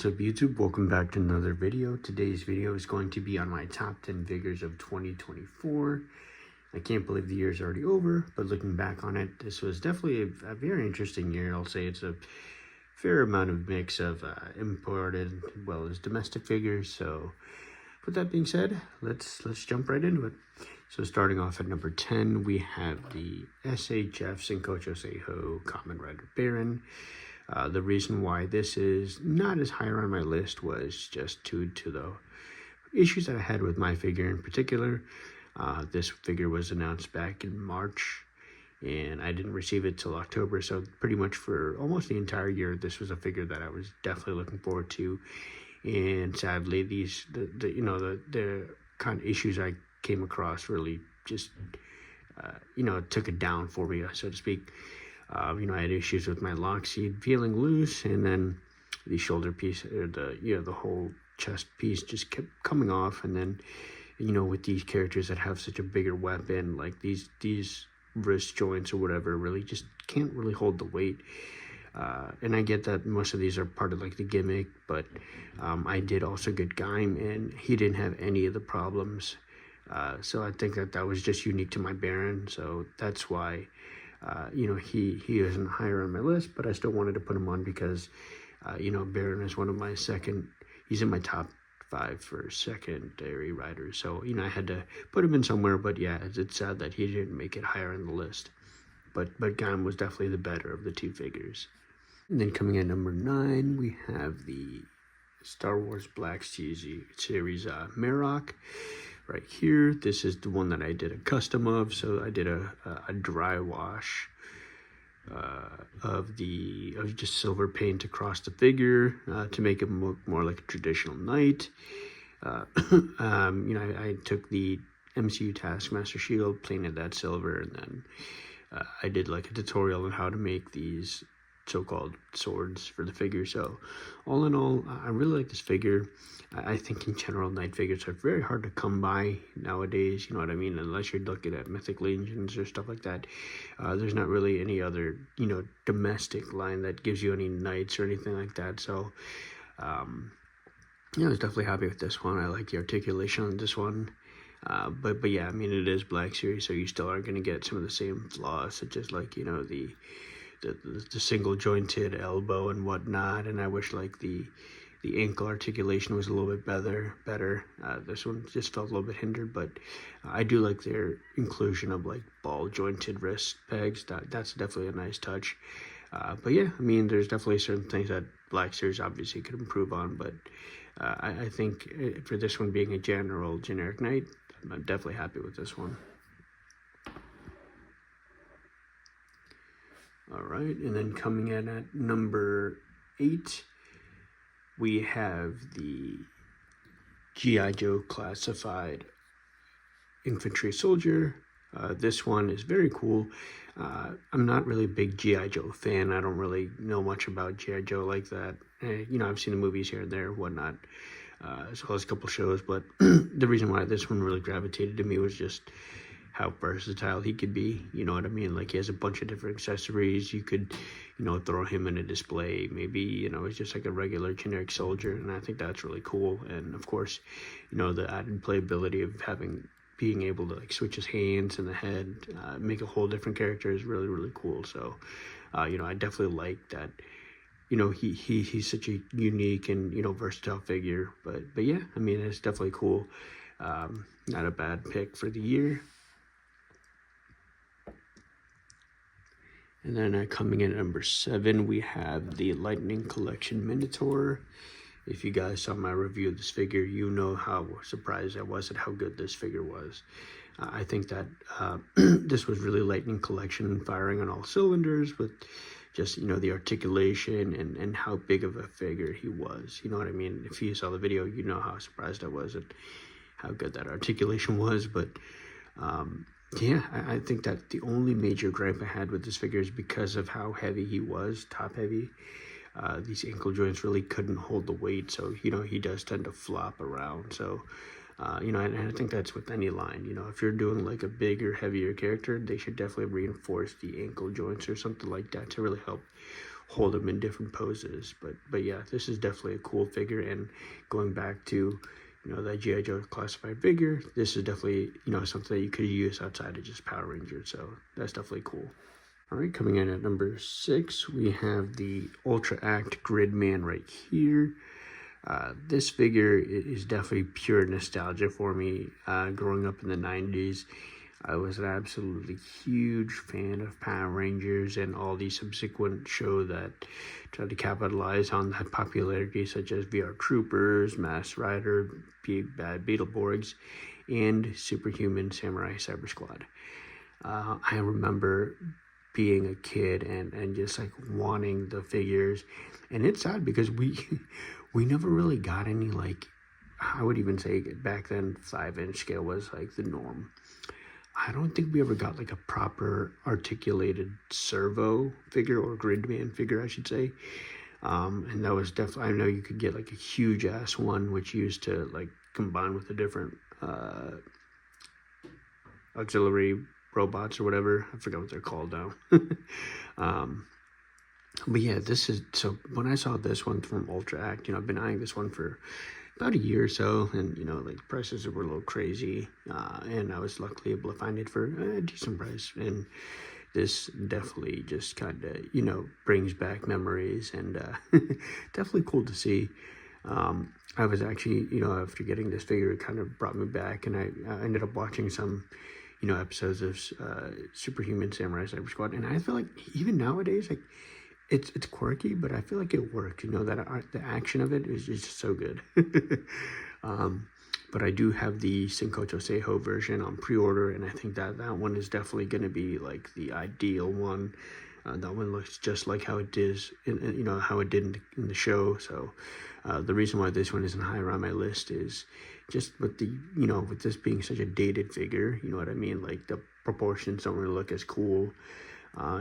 What's up YouTube? Welcome back to another video. Today's video is going to be on my top 10 figures of 2024. I can't believe the year's already over, but looking back on it, this was definitely a very interesting year. I'll say it's a fair amount of mix of imported as well as domestic figures. So with that being said, let's jump right into it. So starting off at number 10, we have the SHF Senkocho Seiho Kamen Rider Baron. The reason why this is not as higher on my list was just due to the issues that I had with my figure in particular. This figure was announced back in March, and I didn't receive it till October, so pretty much for almost the entire year, this was a figure that I was definitely looking forward to. And sadly, the kind of issues I came across really just, took it down for me, so to speak. I had issues with my lock seat feeling loose, and then the shoulder piece, or the whole chest piece just kept coming off. And then, with these characters that have such a bigger weapon, like these wrist joints or whatever, really just can't really hold the weight. And I get that most of these are part of like the gimmick, but I did also get Gaim, and he didn't have any of the problems. So I think that was just unique to my Baron. So that's why. He isn't higher on my list, but I still wanted to put him on because, Baron is one of my he's in my top 5 for secondary riders. So, I had to put him in somewhere, but yeah, it's sad that he didn't make it higher on the list. But Gaim was definitely the better of the two figures. And then coming at number 9, we have the Star Wars Black Series Marok. Right here, this is the one that I did a custom of. So I did a dry wash of just silver paint across the figure to make it look more like a traditional knight. I took the MCU Taskmaster shield, painted that silver, and then I did like a tutorial on how to make these so-called swords for the figure. So all in all, I really like this figure. I think in general, knight figures are very hard to come by nowadays, you know what I mean, unless you're looking at Mythic Legions or stuff like that. There's not really any other, domestic line that gives you any knights or anything like that. So, I was definitely happy with this one. I like the articulation on this one. But yeah, I mean, it is Black Series, so you still are going to get some of the same flaws, such as like, the single jointed elbow and whatnot. And I wish like the ankle articulation was a little bit better. This one just felt a little bit hindered, but I do like their inclusion of like ball jointed wrist pegs. That's definitely a nice touch. But yeah, I mean, there's definitely certain things that Black Series obviously could improve on, but I think for this one being a generic knight, I'm definitely happy with this one. All right, and then coming in at number 8, we have the G.I. Joe Classified Infantry Soldier. This one is very cool. I'm not really a big G.I. Joe fan. I don't really know much about G.I. Joe like that. I've seen the movies here and there, whatnot, as well as a couple shows, but the reason why this one really gravitated to me was just how versatile he could be, you know what I mean? Like, he has a bunch of different accessories. You could, throw him in a display. Maybe, it's just like a regular generic soldier, and I think that's really cool. And of course, the added playability of being able to like switch his hands and the head, make a whole different character is really, really cool. So, I definitely like that. He's such a unique and, versatile figure. But yeah, I mean, it's definitely cool. Not a bad pick for the year. And then coming in at number 7, we have the Lightning Collection Minotaur. If you guys saw my review of this figure, you know how surprised I was at how good this figure was. I think that this was really Lightning Collection firing on all cylinders with just, the articulation and how big of a figure he was. You know what I mean? If you saw the video, you know how surprised I was at how good that articulation was. But yeah, I think that the only major gripe I had with this figure is because of how heavy he was, top heavy. These ankle joints really couldn't hold the weight, so, he does tend to flop around. So, and I think that's with any line. If you're doing like a bigger, heavier character, they should definitely reinforce the ankle joints or something like that to really help hold him in different poses. But yeah, this is definitely a cool figure. And going back to, you know, that G.I. Joe classified figure, this is definitely, you know, something that you could use outside of just Power Rangers. So that's definitely cool. All right, coming in at number 6, we have the Ultra Act Gridman right here. This figure is definitely pure nostalgia for me. Growing up in the 90s, I was an absolutely huge fan of Power Rangers and all the subsequent shows that tried to capitalize on that popularity, such as VR Troopers, Masked Rider, Big Bad Beetleborgs, and Superhuman Samurai Cyber Squad. I remember being a kid and just like wanting the figures, and it's sad because we we never really got any, like, I would even say back then 5-inch scale was like the norm. I don't think we ever got like a proper articulated servo figure, or Gridman figure I should say. And that was definitely, I know you could get like a huge ass one which used to like combine with the different auxiliary robots or whatever. I forgot what they're called now. But yeah, this is, so when I saw this one from Ultra Act, you know, I've been eyeing this one for about a year or so, and you know, like, prices were a little crazy, and I was luckily able to find it for a decent price. And this definitely just kind of, you know, brings back memories, and definitely cool to see. I was actually, you know, after getting this figure, it kind of brought me back, and I ended up watching some, you know, episodes of Superhuman Samurai Cyber Squad, and I feel like even nowadays, like, it's quirky, but I feel like it worked. You know, that the action of it is just so good. But I do have the Senkocho Seiho version on pre-order, and I think that one is definitely going to be like the ideal one. That one looks just like how it is, you know, how it did in the show. So the reason why this one isn't higher on my list is just with the, you know, with this being such a dated figure, you know what I mean? Like, the proportions don't really look as cool.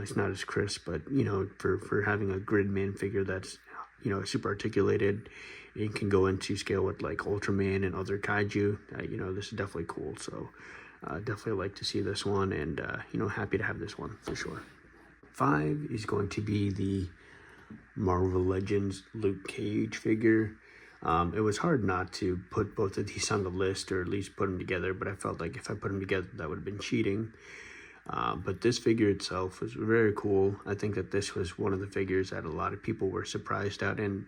It's not as crisp, but, you know, for having a Gridman figure that's, you know, super articulated, it can go into scale with like Ultraman and other kaiju. You know, this is definitely cool. So definitely like to see this one, and you know, happy to have this one for sure. 5 is going to be the Marvel Legends Luke Cage figure. It was hard not to put both of these on the list, or at least put them together, but I felt like if I put them together, that would have been cheating. But this figure itself was very cool. I think that this was one of the figures that a lot of people were surprised at, and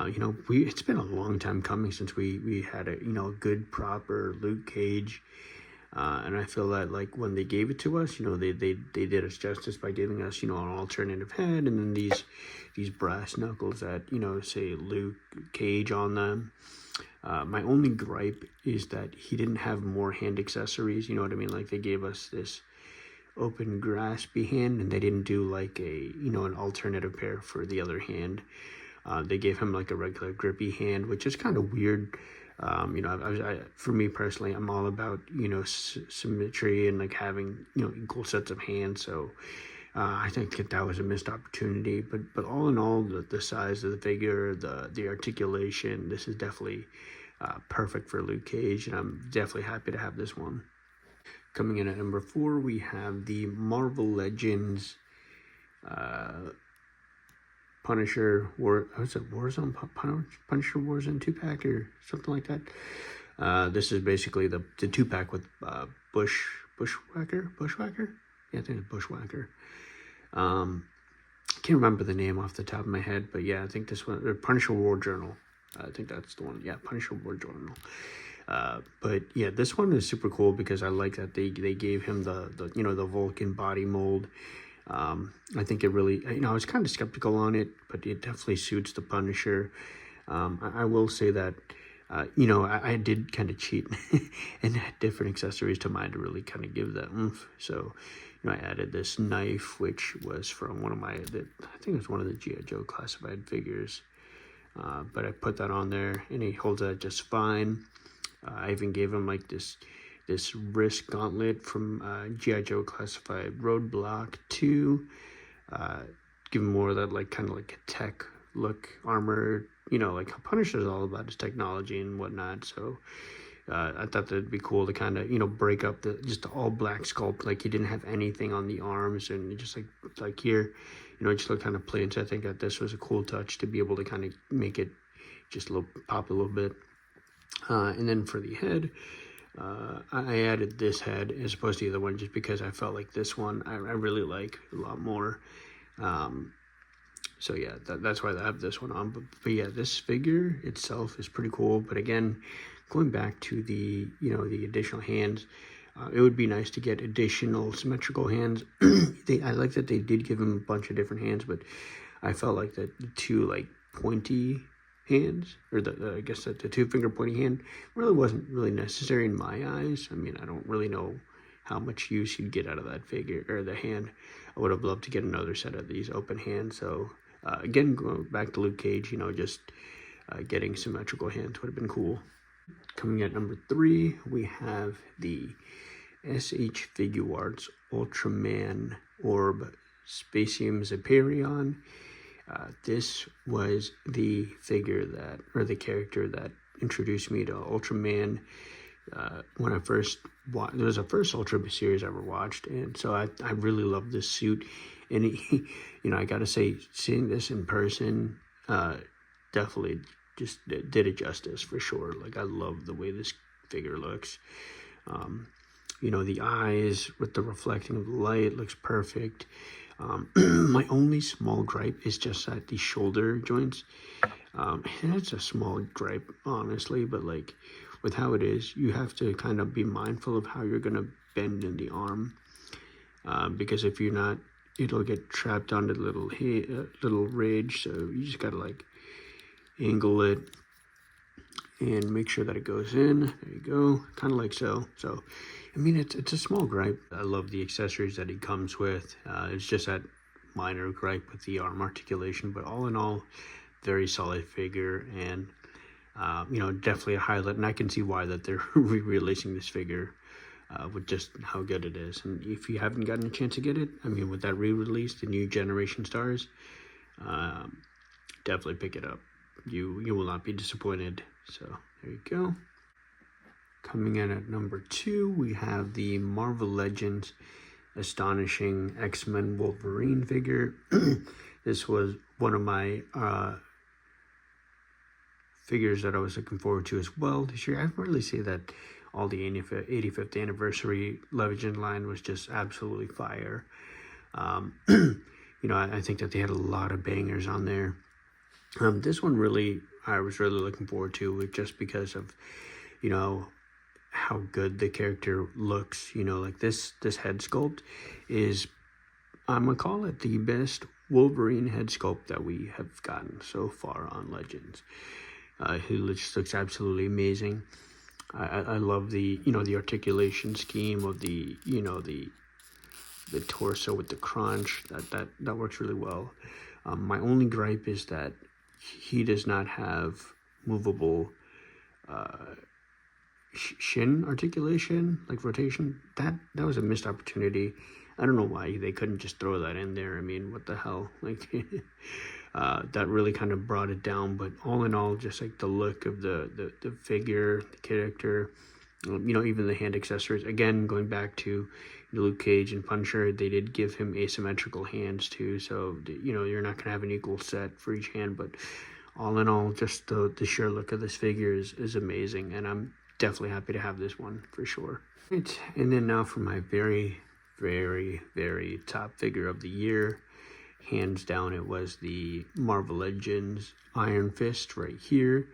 you know, it's been a long time coming since we had a, you know, a good proper Luke Cage, and I feel that, like, when they gave it to us, you know, they did us justice by giving us, you know, an alternative head, and then these brass knuckles that, you know, say Luke Cage on them. My only gripe is that he didn't have more hand accessories. You know what I mean? Like, they gave us this open graspy hand, and they didn't do like a, you know, an alternative pair for the other hand. They gave him like a regular grippy hand, which is kind of weird. You know, for me personally, I'm all about, you know, symmetry and like having, you know, equal sets of hands. So I think that was a missed opportunity. But all in all, the size of the figure, the articulation, this is definitely perfect for Luke Cage, and I'm definitely happy to have this one. Coming in at number 4, we have the Marvel Legends Punisher Warzone Punisher Warzone 2-pack or something like that. This is basically the 2-pack with Bushwhacker. Yeah, I think it's Bushwhacker. Can't remember the name off the top of my head, but yeah, I think this one, or Punisher War Journal. I think that's the one. Yeah, Punisher War Journal. But yeah, this one is super cool because I like that they gave him the you know, the Vulcan body mold. I think it really, you know, I was kind of skeptical on it, but it definitely suits the Punisher. I will say that, you know, I did kind of cheat and add different accessories to mine to really kind of give that oomph. So, you know, I added this knife, which was from one of my, I think it was one of the G.I. Joe classified figures. But I put that on there, and he holds that just fine. I even gave him like this wrist gauntlet from G.I. Joe classified Roadblock 2. Give him more of that, like, kind of like a tech look armor. You know, like Punisher's all about his technology and whatnot. So I thought that'd be cool to kind of, you know, break up just the all black sculpt. Like he didn't have anything on the arms, and just like here, you know, it just looked kind of plain. So I think that this was a cool touch to be able to kind of make it just pop a little bit. And then for the head, I added this head as opposed to the other one just because I felt like this one I really like a lot more. So yeah, that's why I have this one on. But yeah, this figure itself is pretty cool. But again, going back to the, you know, the additional hands, it would be nice to get additional symmetrical hands. I like that they did give him a bunch of different hands, but I felt like that the two like pointy hands, or I guess that the 2-finger pointy hand really wasn't really necessary in my eyes. I mean, I don't really know how much use you'd get out of that figure or the hand. I would have loved to get another set of these open hands. So again, going back to Luke Cage, you know, just getting symmetrical hands would have been cool. Coming at number 3, we have the SH Figuarts Ultraman Orb Spacium Zeparion. This was the figure that, or the character that introduced me to Ultraman. When I first watched, it was the first Ultra series I ever watched, and so I really loved this suit. And he, you know, I gotta say, seeing this in person, definitely just did it justice for sure. Like, I love the way this figure looks. You know, the eyes with the reflecting of the light looks perfect. My only small gripe is just at the shoulder joints. And it's a small gripe, honestly, but like with how it is, you have to kind of be mindful of how you're going to bend in the arm. Because if you're not, it'll get trapped onto the little ridge. So you just got to like angle it and make sure that it goes in. There you go, kind of like so. So I mean, it's a small gripe. I love the accessories that he comes with. It's just that minor gripe with the arm articulation, but all in all, very solid figure, and you know, definitely a highlight. And I can see why that they're re-releasing this figure with just how good it is. And if you haven't gotten a chance to get it, I mean, with that re-release, the new generation stars, definitely pick it up. You will not be disappointed. So there you go. Coming in at number 2, we have the Marvel Legends Astonishing X-Men Wolverine figure. This was one of my figures that I was looking forward to as well this year. I really say that all the 85th anniversary Legend line was just absolutely fire. You know, I think that they had a lot of bangers on there. This one really, I was really looking forward to, just because of, you know, how good the character looks. You know, like this head sculpt is, I'm gonna call it the best Wolverine head sculpt that we have gotten so far on Legends. He just looks absolutely amazing. I love the, you know, the articulation scheme of the, you know, the torso with the crunch. That works really well. My only gripe is that he does not have movable shin articulation, like rotation. That was a missed opportunity. I don't know why they couldn't just throw that in there. I mean, what the hell? Like, that really kind of brought it down. But all in all, just like the look of the figure, the character, you know, even the hand accessories. Again, going back to Luke Cage and Punisher, they did give him asymmetrical hands too. So, you know, you're not going to have an equal set for each hand. But all in all, just the sheer look of this figure is amazing. And I'm definitely happy to have this one for sure. Right. And then now for my very, very, very top figure of the year. Hands down, it was the Marvel Legends Iron Fist right here.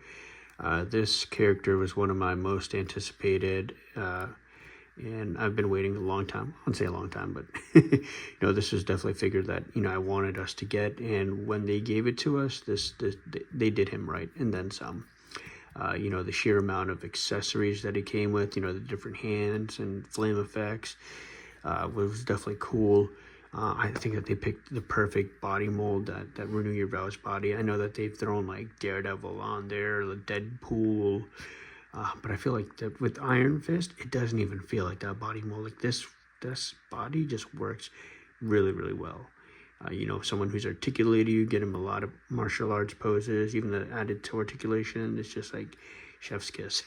This character was one of my most anticipated, and I've been waiting a long time. I wouldn't say a long time, but you know, this was definitely a figure that, you know, I wanted us to get, and when they gave it to us, they did him right, and then some. You know, the sheer amount of accessories that it came with, you know, the different hands and flame effects, was definitely cool. I think that they picked the perfect body mold that Renew Your Vows body. I know that they've thrown like Daredevil on there, the Deadpool, but I feel like that with Iron Fist, it doesn't even feel like that body mold. Like this body just works really, really well. You know, someone who's articulated, you get him a lot of martial arts poses, even the added to articulation. It's just like chef's kiss.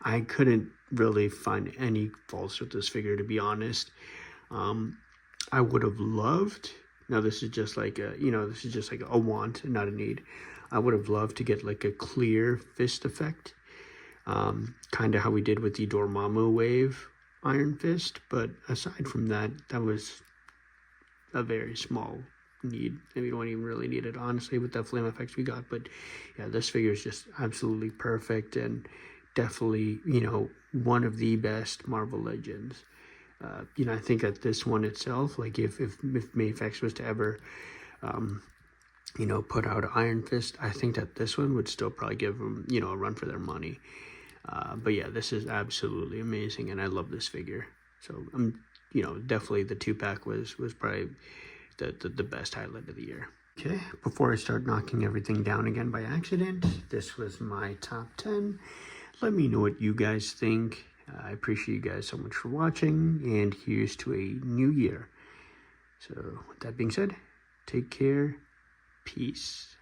I couldn't really find any faults with this figure, to be honest. I would have loved, now this is just like a, this is just like a want, not a need. I would have loved to get like a clear fist effect, kind of how we did with the Dormammu wave Iron Fist. But aside from that, that was a very small need. And we don't even really need it, honestly, with the flame effects we got. But yeah, this figure is just absolutely perfect and definitely, one of the best Marvel Legends. I think that this one itself, like if Mafex was to ever, put out Iron Fist, I think that this one would still probably give them, a run for their money. But yeah, this is absolutely amazing, and I love this figure. So, definitely the 2-pack was probably the best highlight of the year. Okay, before I start knocking everything down again by accident, this was my top 10. Let me know what you guys think. I appreciate you guys so much for watching, and here's to a new year. So, with that being said, take care. Peace.